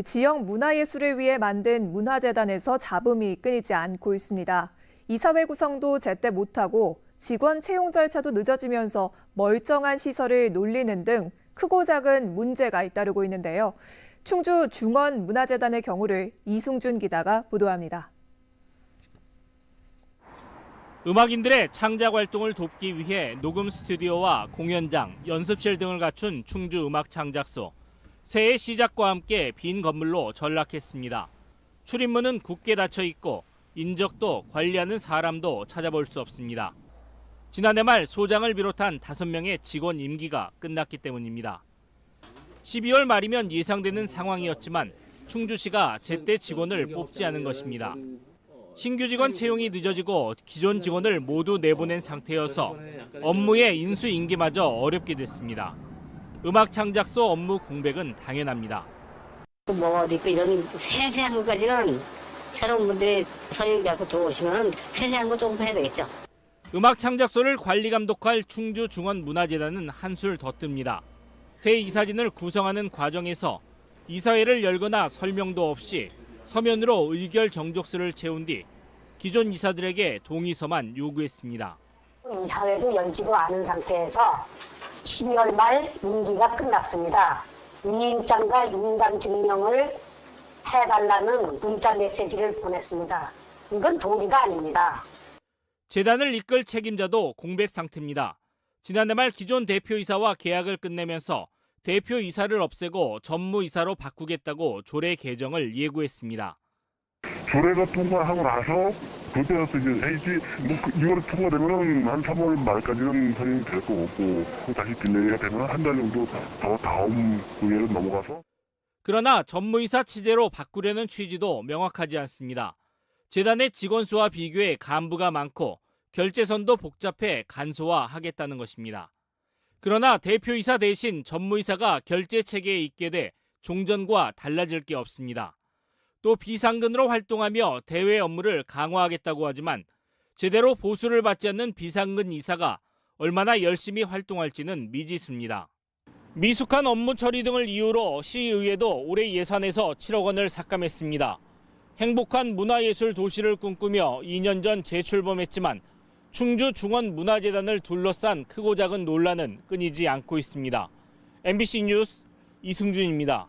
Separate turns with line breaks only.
지역 문화예술을 위해 만든 문화재단에서 잡음이 끊이지 않고 있습니다. 이사회 구성도 제때 못하고 직원 채용 절차도 늦어지면서 멀쩡한 시설을 놀리는 등 크고 작은 문제가 잇따르고 있는데요. 충주 중원문화재단의 경우를 이승준 기자가 보도합니다.
음악인들의 창작 활동을 돕기 위해 녹음 스튜디오와 공연장, 연습실 등을 갖춘 충주 음악창작소. 새해 시작과 함께 빈 건물로 전락했습니다. 출입문은 굳게 닫혀 있고 인적도 관리하는 사람도 찾아볼 수 없습니다. 지난해 말 소장을 비롯한 5명의 직원 임기가 끝났기 때문입니다. 12월 말이면 예상되는 상황이었지만 충주시가 제때 직원을 뽑지 않은 것입니다. 신규 직원 채용이 늦어지고 기존 직원을 모두 내보낸 상태여서 업무의 인수인계마저 어렵게 됐습니다. 음악 창작소 업무 공백은 당연합니다.
이런 세세한 것까지는 새로운 분들이 선임자고 들어오시면 세세한 거 조금 해야 되겠죠.
음악 창작소를 관리 감독할 충주 중원문화재단은 한술 더 뜹니다. 새 이사진을 구성하는 과정에서 이사회를 열거나 설명도 없이 서면으로 의결 정족서를 채운 뒤 기존 이사들에게 동의서만 요구했습니다.
이사회도 열지도 않은 상태에서 12월 말 임기가 끝났습니다. 위임장과 인감 증명을 해달라는 문자 메시지를 보냈습니다. 이건 도리가 아닙니다.
재단을 이끌 책임자도 공백 상태입니다. 지난해 말 기존 대표이사와 계약을 끝내면서 대표이사를 없애고 전무이사로 바꾸겠다고 조례 개정을 예고했습니다.
조례가 통과하고 나서 그때부터 이제 해야지 2월에 통과되면 한 3월 말까지는 선임이 될 거 없고 다시 딜레이가 되면 한 달 정도 더 다음 분야로 넘어가서.
그러나 전무이사 체제로 바꾸려는 취지도 명확하지 않습니다. 재단의 직원 수와 비교해 간부가 많고 결재선도 복잡해 간소화하겠다는 것입니다. 그러나 대표이사 대신 전무이사가 결재 체계에 있게 돼 종전과 달라질 게 없습니다. 또 비상근으로 활동하며 대외 업무를 강화하겠다고 하지만 제대로 보수를 받지 않는 비상근 이사가 얼마나 열심히 활동할지는 미지수입니다. 미숙한 업무 처리 등을 이유로 시의회도 올해 예산에서 7억 원을 삭감했습니다. 행복한 문화예술 도시를 꿈꾸며 2년 전 재출범했지만 충주 중원문화재단을 둘러싼 크고 작은 논란은 끊이지 않고 있습니다. MBC 뉴스 이승준입니다.